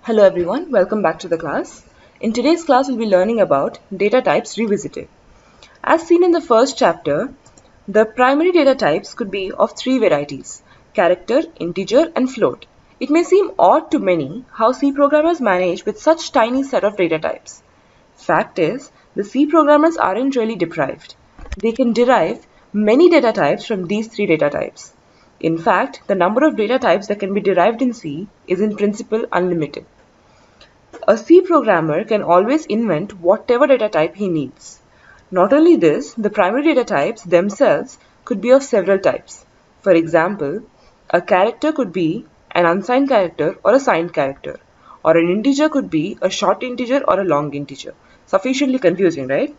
Hello everyone, welcome back to the class. In today's class, we'll be learning about data types revisited. As seen in the first chapter, the primary data types could be of three varieties: character, integer, and float. It may seem odd to many how C programmers manage with such tiny set of data types. Fact is, the C programmers aren't really deprived. They can derive many data types from these three data types. In fact, the number of data types that can be derived in C is in principle unlimited. A C programmer can always invent whatever data type he needs. Not only this, the primary data types themselves could be of several types. For example, a character could be an unsigned character or a signed character, or an integer could be a short integer or a long integer. Sufficiently confusing, right?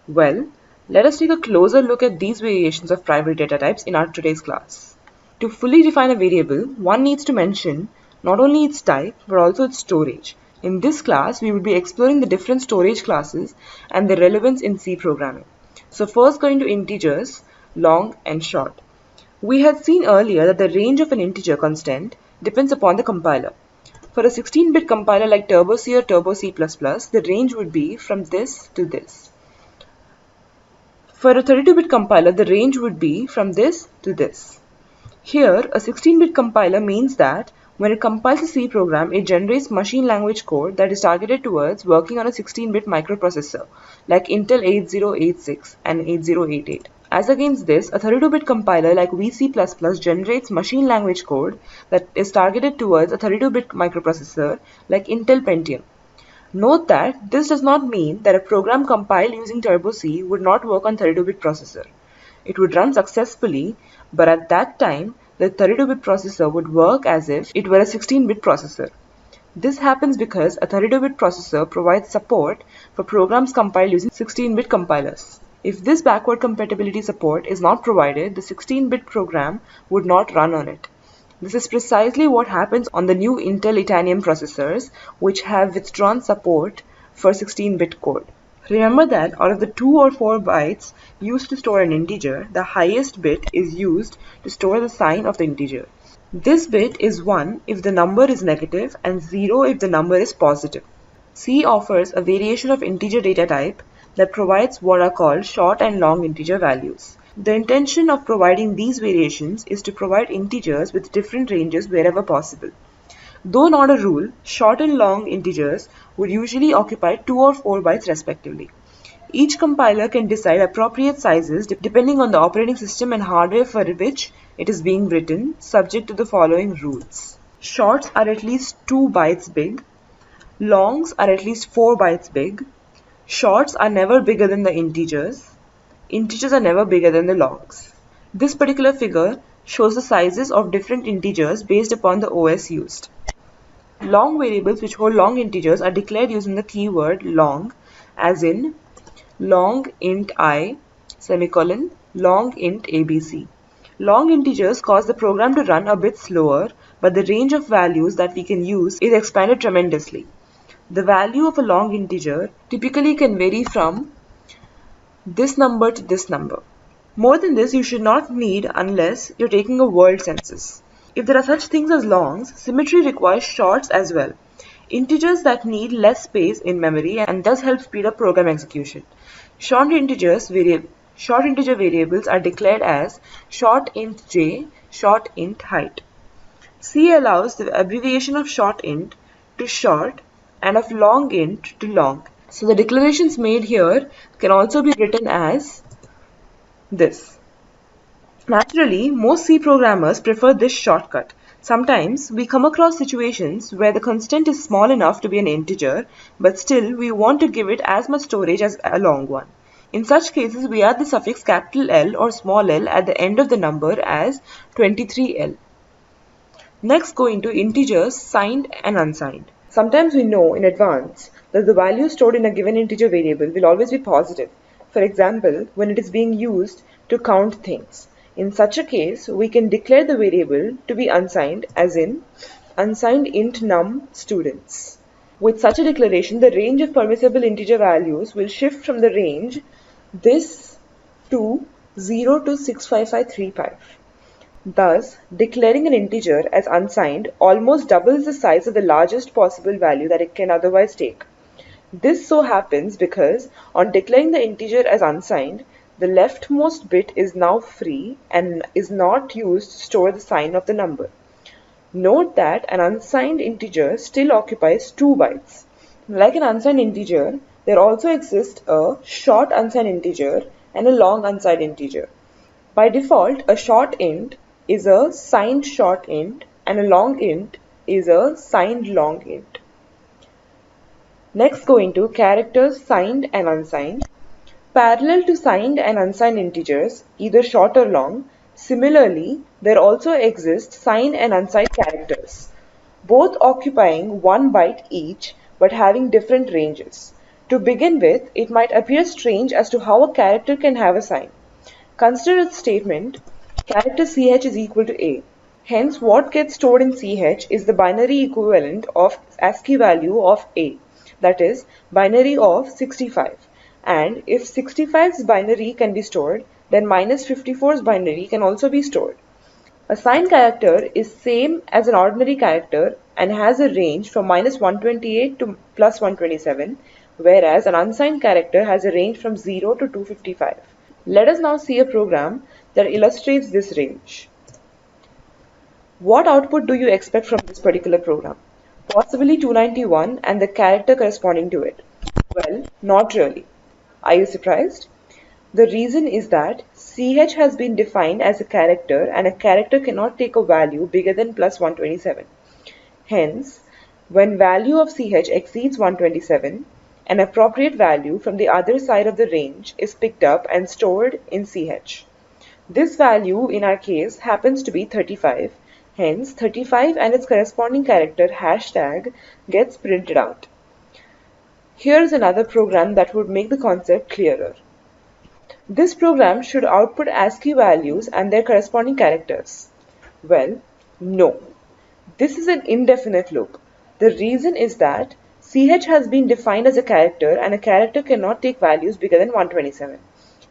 Well, let us take a closer look at these variations of primary data types in our today's class. To fully define a variable, one needs to mention not only its type but also its storage. In this class, we will be exploring the different storage classes and their relevance in C programming. So first going to integers, long and short. We had seen earlier that the range of an integer constant depends upon the compiler. For a 16-bit compiler like TurboC or TurboC++, the range would be from this to this. For a 32-bit compiler, the range would be from this to this. Here, a 16-bit compiler means that when it compiles a C program, it generates machine language code that is targeted towards working on a 16-bit microprocessor like Intel 8086 and 8088. As against this, a 32-bit compiler like VC++ generates machine language code that is targeted towards a 32-bit microprocessor like Intel Pentium. Note that this does not mean that a program compiled using TurboC would not work on 32-bit processor. It would run successfully, but at that time, the 32-bit processor would work as if it were a 16-bit processor. This happens because a 32-bit processor provides support for programs compiled using 16-bit compilers. If this backward compatibility support is not provided, the 16-bit program would not run on it. This is precisely what happens on the new Intel Itanium processors, which have withdrawn support for 16-bit code. Remember that out of the 2 or 4 bytes used to store an integer, the highest bit is used to store the sign of the integer. This bit is 1 if the number is negative and 0 if the number is positive. C offers a variation of integer data type that provides what are called short and long integer values. The intention of providing these variations is to provide integers with different ranges wherever possible. Though not a rule, short and long integers would usually occupy 2 or 4 bytes respectively. Each compiler can decide appropriate sizes depending on the operating system and hardware for which it is being written, subject to the following rules. Shorts are at least 2 bytes big. Longs are at least 4 bytes big. Shorts are never bigger than the integers. Integers are never bigger than the longs. This particular figure shows the sizes of different integers based upon the OS used. Long variables which hold long integers are declared using the keyword long, as in long int I, semicolon, long int abc. Long integers cause the program to run a bit slower, but the range of values that we can use is expanded tremendously. The value of a long integer typically can vary from this number to this number. More than this, you should not need unless you're taking a world census. If there are such things as longs, symmetry requires shorts as well, integers that need less space in memory and thus help speed up program execution. Short integer variables are declared as short int j, short int height. C allows the abbreviation of short int to short and of long int to long. So the declarations made here can also be written as this. Naturally, most C programmers prefer this shortcut. Sometimes we come across situations where the constant is small enough to be an integer, but still we want to give it as much storage as a long one. In such cases, we add the suffix capital L or small l at the end of the number as 23L. Next, go into integers, signed and unsigned. Sometimes we know in advance that the value stored in a given integer variable will always be positive. For example, when it is being used to count things. In such a case, we can declare the variable to be unsigned, as in unsigned int num students. With such a declaration, the range of permissible integer values will shift from the range this to 0 to 65535. Thus, declaring an integer as unsigned almost doubles the size of the largest possible value that it can otherwise take. This so happens because on declaring the integer as unsigned, the leftmost bit is now free and is not used to store the sign of the number. Note that an unsigned integer still occupies 2 bytes. Like an unsigned integer, there also exists a short unsigned integer and a long unsigned integer. By default, a short int is a signed short int and a long int is a signed long int. Next, go into characters signed and unsigned. Parallel to signed and unsigned integers, either short or long, similarly, there also exist signed and unsigned characters, both occupying 1 byte each but having different ranges. To begin with, it might appear strange as to how a character can have a sign. Consider the statement, character CH is equal to A. Hence, what gets stored in CH is the binary equivalent of ASCII value of A, that is, binary of 65. And if 65's binary can be stored, then minus 54's binary can also be stored. A signed character is same as an ordinary character and has a range from minus 128 to plus 127, whereas an unsigned character has a range from 0 to 255. Let us now see a program that illustrates this range. What output do you expect from this particular program? Possibly 291 and the character corresponding to it. Well, not really. Are you surprised? The reason is that CH has been defined as a character and a character cannot take a value bigger than plus 127. Hence, when value of CH exceeds 127, an appropriate value from the other side of the range is picked up and stored in CH. This value in our case happens to be 35. Hence, 35 and its corresponding character hashtag gets printed out. Here's another program that would make the concept clearer. This program should output ASCII values and their corresponding characters. Well, no. This is an indefinite loop. The reason is that CH has been defined as a character and a character cannot take values bigger than 127.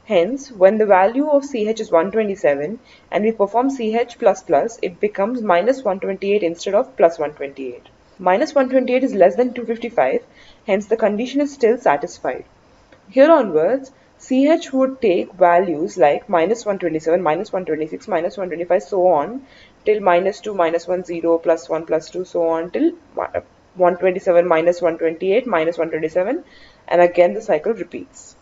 Hence, when the value of CH is 127 and we perform CH++, it becomes minus 128 instead of plus 128. Minus 128 is less than 255, hence the condition is still satisfied. Here onwards, CH would take values like minus 127, minus 126, minus 125, so on, till minus 2, minus 1, 0, plus 1, plus 2, so on, till 127, minus 128, minus 127, and again the cycle repeats.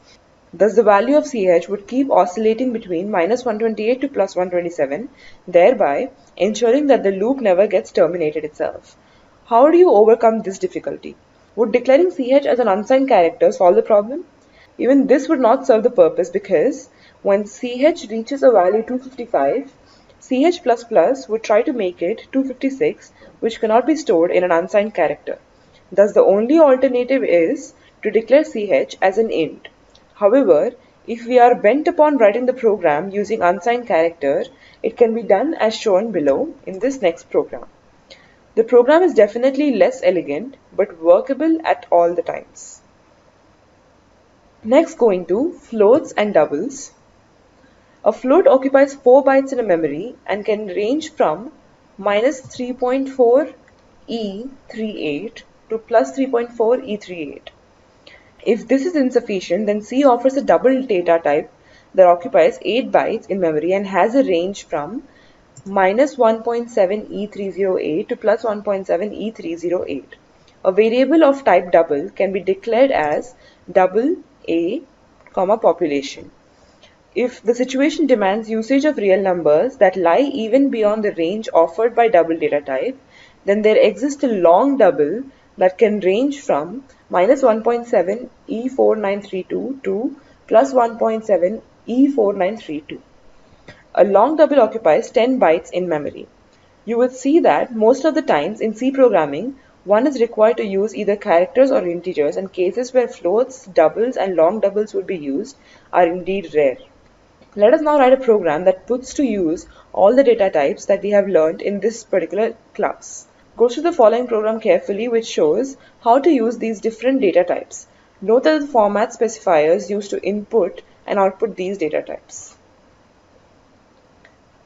Thus, the value of CH would keep oscillating between minus 128 to plus 127, thereby ensuring that the loop never gets terminated itself. How do you overcome this difficulty? Would declaring CH as an unsigned character solve the problem? Even this would not serve the purpose because when CH reaches a value 255, CH++ would try to make it 256, which cannot be stored in an unsigned character. Thus, the only alternative is to declare CH as an int. However, if we are bent upon writing the program using unsigned character, it can be done as shown below in this next program. The program is definitely less elegant, but workable at all the times. Next, going to floats and doubles. A float occupies 4 bytes in a memory and can range from minus 3.4 E38 to plus 3.4 E38. If this is insufficient, then C offers a double data type that occupies 8 bytes in memory and has a range from minus 1.7 E308 to plus 1.7 E308. A variable of type double can be declared as double A, population. If the situation demands usage of real numbers that lie even beyond the range offered by double data type, then there exists a long double that can range from minus 1.7 E4932 to plus 1.7 E4932. A long double occupies 10 bytes in memory. You will see that most of the times in C programming, one is required to use either characters or integers, and cases where floats, doubles, and long doubles would be used are indeed rare. Let us now write a program that puts to use all the data types that we have learned in this particular class. Go through the following program carefully, which shows how to use these different data types. Note that the format specifiers used to input and output these data types.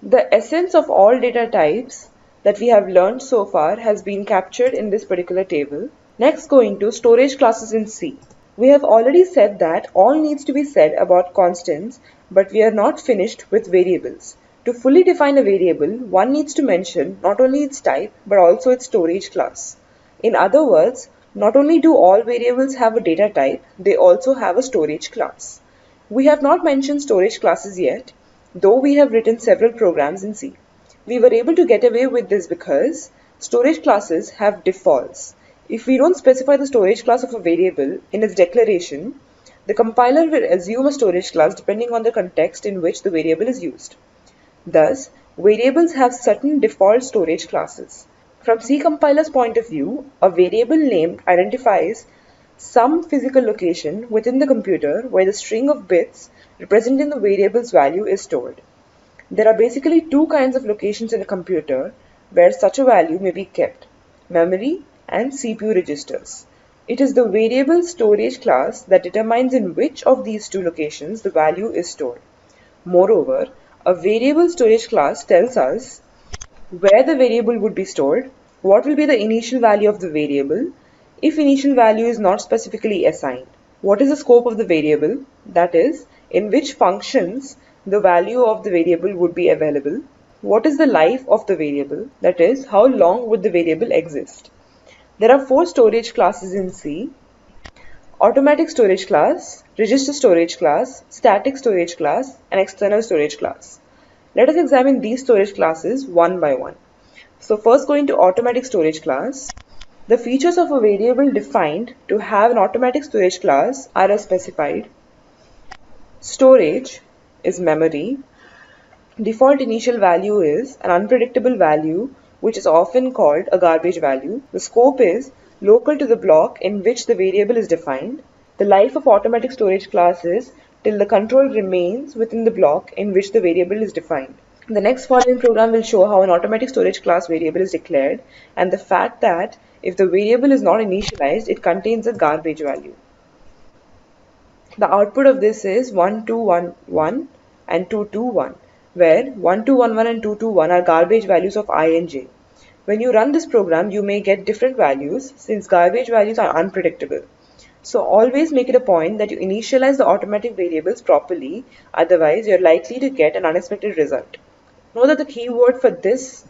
The essence of all data types that we have learned so far has been captured in this particular table. Next, going to storage classes in C. We have already said that all needs to be said about constants, but we are not finished with variables. To fully define a variable, one needs to mention not only its type, but also its storage class. In other words, not only do all variables have a data type, they also have a storage class. We have not mentioned storage classes yet, though we have written several programs in C. We were able to get away with this because storage classes have defaults. If we don't specify the storage class of a variable in its declaration, the compiler will assume a storage class depending on the context in which the variable is used. Thus, variables have certain default storage classes. From C compiler's point of view, a variable name identifies some physical location within the computer where the string of bits representing the variable's value is stored. There are basically two kinds of locations in a computer where such a value may be kept: memory and CPU registers. It is the variable storage class that determines in which of these two locations the value is stored. Moreover, a variable storage class tells us where the variable would be stored, what will be the initial value of the variable, if initial value is not specifically assigned, what is the scope of the variable, that is, in which functions the value of the variable would be available, what is the life of the variable, that is, how long would the variable exist. There are 4 storage classes in C: automatic storage class, register storage class, static storage class, and external storage class. Let us examine these storage classes one by one. So first, going to automatic storage class. The features of a variable defined to have an automatic storage class are as specified. Storage is memory. Default initial value is an unpredictable value, which is often called a garbage value. The scope is local to the block in which the variable is defined. The life of automatic storage class is till the control remains within the block in which the variable is defined. The next following program will show how an automatic storage class variable is declared and the fact that if the variable is not initialized, it contains a garbage value. The output of this is 1211 and 221, where 1211 and 221 are garbage values of I and j. When you run this program, you may get different values since garbage values are unpredictable. So always make it a point that you initialize the automatic variables properly, otherwise you're likely to get an unexpected result. Note that the keyword for this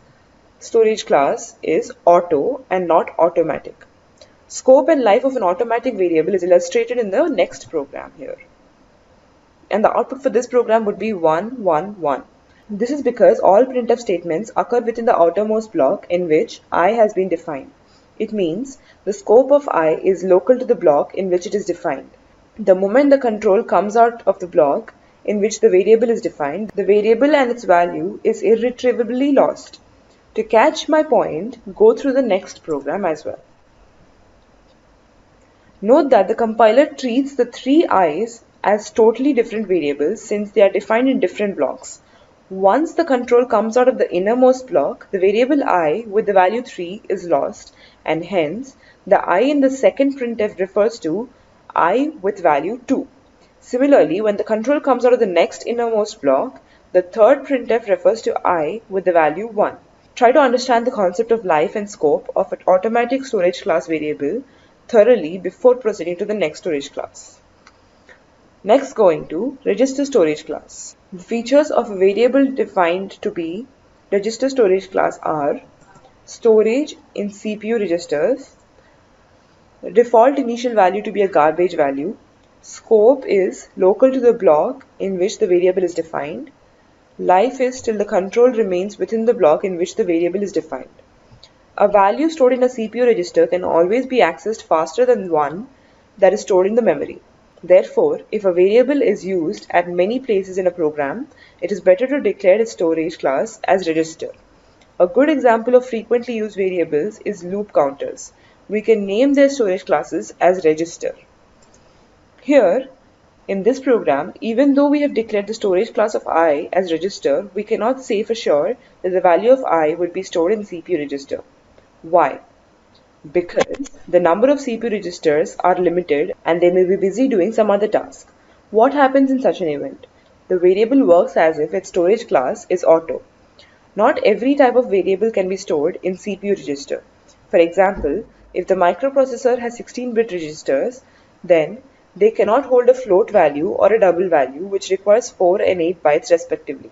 storage class is auto and not automatic. Scope and life of an automatic variable is illustrated in the next program here. And the output for this program would be 111. This is because all printf statements occur within the outermost block in which I has been defined. It means the scope of I is local to the block in which it is defined. The moment the control comes out of the block in which the variable is defined, the variable and its value is irretrievably lost. To catch my point, go through the next program as well. Note that the compiler treats the 3 i's as totally different variables since they are defined in different blocks. Once the control comes out of the innermost block, the variable I with the value 3 is lost, and hence the I in the second printf refers to I with value 2. Similarly, when the control comes out of the next innermost block, the third printf refers to I with the value 1. Try to understand the concept of life and scope of an automatic storage class variable thoroughly before proceeding to the next storage class. Next, going to register storage class. The features of a variable defined to be register storage class are storage in CPU registers, default initial value to be a garbage value, scope is local to the block in which the variable is defined, life is till the control remains within the block in which the variable is defined. A value stored in a CPU register can always be accessed faster than one that is stored in the memory. Therefore, if a variable is used at many places in a program, it is better to declare its storage class as register. A good example of frequently used variables is loop counters. We can name their storage classes as register. Here, in this program, even though we have declared the storage class of I as register, we cannot say for sure that the value of I would be stored in CPU register. Why? Because the number of CPU registers are limited and they may be busy doing some other task. What happens in such an event? The variable works as if its storage class is auto. Not every type of variable can be stored in CPU register. For example, if the microprocessor has 16-bit registers, then they cannot hold a float value or a double value, which requires 4 and 8 bytes respectively.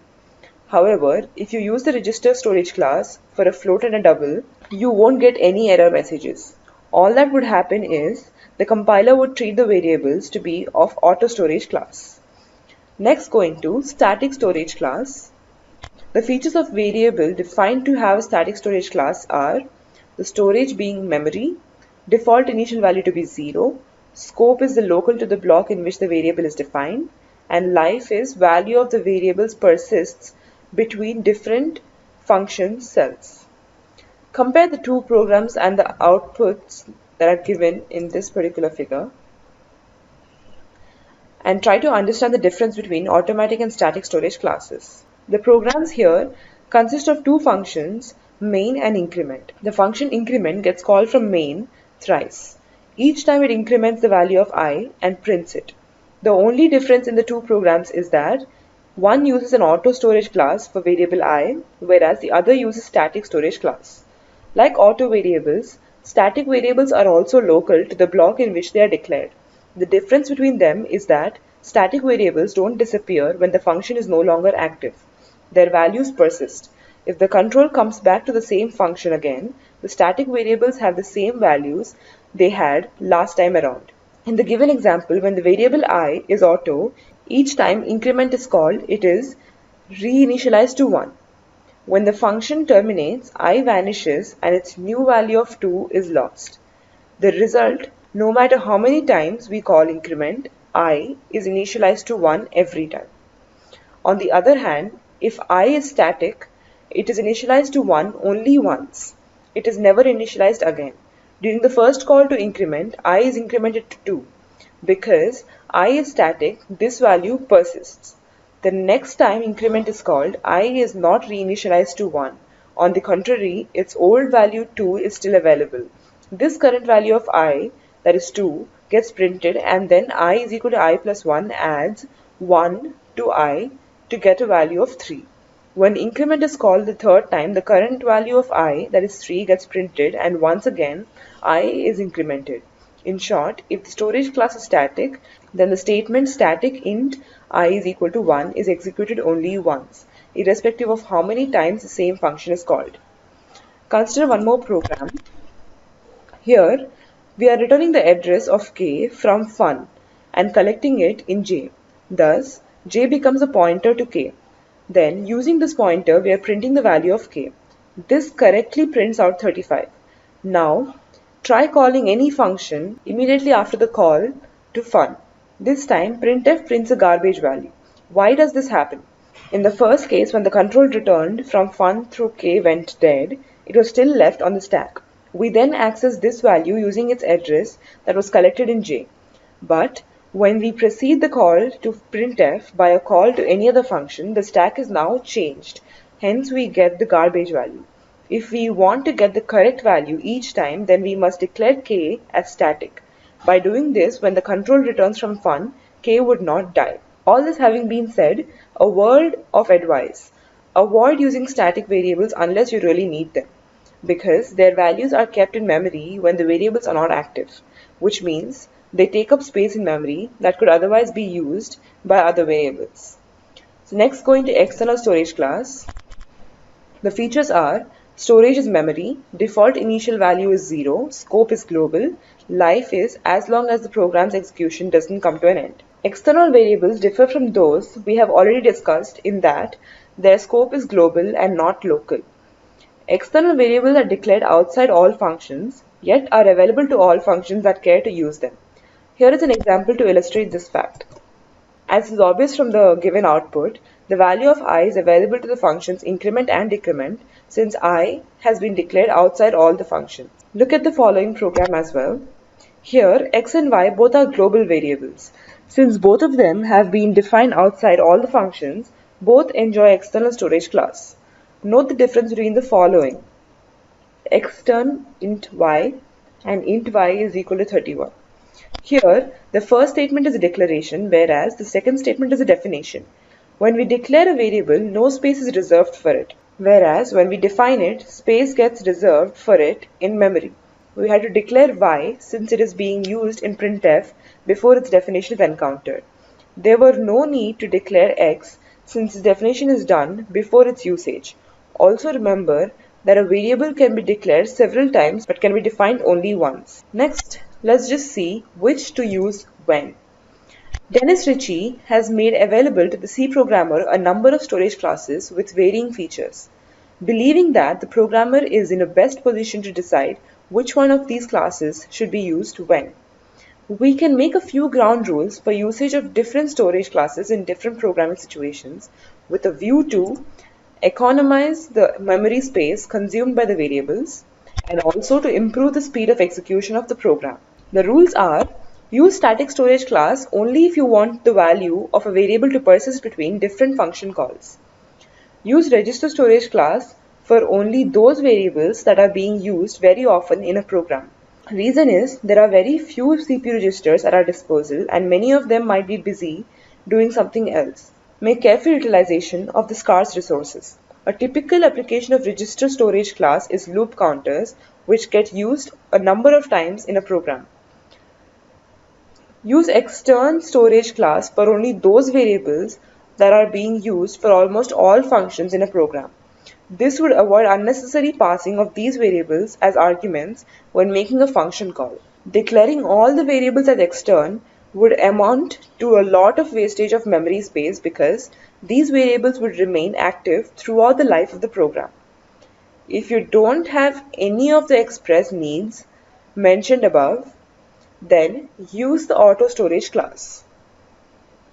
However, if you use the register storage class for a float and a double, you won't get any error messages. All that would happen is the compiler would treat the variables to be of auto storage class. Next, going to static storage class. The features of variable defined to have a static storage class are the storage being memory, default initial value to be 0, scope is the local to the block in which the variable is defined, and life is value of the variables persists between different function cells. Compare the two programs and the outputs that are given in this particular figure and try to understand the difference between automatic and static storage classes. The programs here consist of two functions, main and increment. The function increment gets called from main thrice. Each time it increments the value of I and prints it. The only difference in the two programs is that one uses an auto storage class for variable I, whereas the other uses static storage class. Like auto variables, static variables are also local to the block in which they are declared. The difference between them is that static variables don't disappear when the function is no longer active. Their values persist. If the control comes back to the same function again, the static variables have the same values they had last time around. In the given example, when the variable I is auto, each time increment is called, it is reinitialized to 1. When the function terminates, I vanishes and its new value of 2 is lost. The result, no matter how many times we call increment, I is initialized to 1 every time. On the other hand, if I is static, it is initialized to 1 only once. It is never initialized again. During the first call to increment, I is incremented to 2. Because I is static, this value persists. The next time increment is called, I is not reinitialized to 1. On the contrary, its old value 2 is still available. This current value of I, that is 2, gets printed and then I is equal to I plus 1 adds 1 to I to get a value of 3. When increment is called the third time, the current value of I, that is 3, gets printed and once again I is incremented. In short, if the storage class is static, then the statement static int I is equal to 1 is executed only once, irrespective of how many times the same function is called. Consider one more program. Here, we are returning the address of k from fun and collecting it in j. Thus, j becomes a pointer to k. Then, using this pointer, we are printing the value of k. This correctly prints out 35. Now, try calling any function immediately after the call to fun. This time, printf prints a garbage value. Why does this happen? In the first case, when the control returned from fun through k went dead, it was still left on the stack. We then access this value using its address that was collected in j. But when we proceed the call to printf by a call to any other function, the stack is now changed. Hence, we get the garbage value. If we want to get the correct value each time, then we must declare k as static. By doing this, when the control returns from fun, k would not die. All this having been said, a word of advice. Avoid using static variables unless you really need them, because their values are kept in memory when the variables are not active, which means they take up space in memory that could otherwise be used by other variables. So next, going to external storage class. The features are storage is memory, default initial value is 0, scope is global, life is as long as the program's execution doesn't come to an end. External variables differ from those we have already discussed in that their scope is global and not local. External variables are declared outside all functions, yet are available to all functions that care to use them. Here is an example to illustrate this fact. As is obvious from the given output, the value of I is available to the functions increment and decrement since I has been declared outside all the functions. Look at the following program as well. Here, x and y both are global variables. Since both of them have been defined outside all the functions, both enjoy external storage class. Note the difference between the following. Extern int y and int y is equal to 31. Here, the first statement is a declaration, whereas the second statement is a definition. When we declare a variable, no space is reserved for it. Whereas when we define it, space gets reserved for it in memory. We had to declare y since it is being used in printf before its definition is encountered. There were no need to declare x since its definition is done before its usage. Also remember that a variable can be declared several times but can be defined only once. Next, let's just see which to use when. Dennis Ritchie has made available to the C programmer a number of storage classes with varying features. Believing that the programmer is in a best position to decide which one of these classes should be used when. We can make a few ground rules for usage of different storage classes in different programming situations with a view to economize the memory space consumed by the variables and also to improve the speed of execution of the program. The rules are: use static storage class only if you want the value of a variable to persist between different function calls. Use register storage class for only those variables that are being used very often in a program. Reason is there are very few CPU registers at our disposal and many of them might be busy doing something else. Make careful utilization of the scarce resources. A typical application of register storage class is loop counters, which get used a number of times in a program. Use extern storage class for only those variables that are being used for almost all functions in a program. This would avoid unnecessary passing of these variables as arguments when making a function call. Declaring all the variables as extern would amount to a lot of wastage of memory space because these variables would remain active throughout the life of the program. If you don't have any of the express needs mentioned above, then use the auto storage class.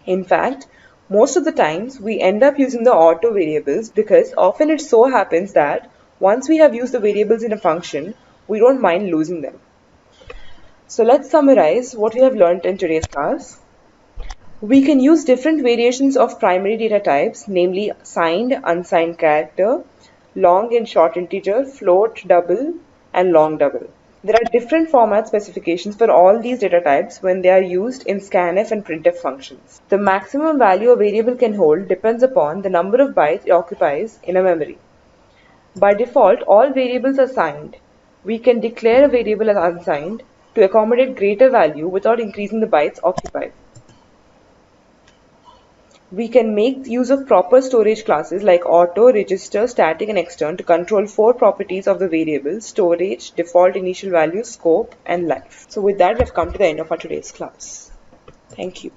In fact, most of the times we end up using the auto variables because often it so happens that once we have used the variables in a function, we don't mind losing them. So let's summarize what we have learned in today's class. We can use different variations of primary data types, namely signed, unsigned character, long and short integer, float, double, and long double. There are different format specifications for all these data types when they are used in scanf and printf functions. The maximum value a variable can hold depends upon the number of bytes it occupies in a memory. By default, all variables are signed. We can declare a variable as unsigned to accommodate greater value without increasing the bytes occupied. We can make use of proper storage classes like auto, register, static, and extern to control 4 properties of the variable: storage, default initial value, scope, and life. So with that, we've come to the end of our today's class. Thank you.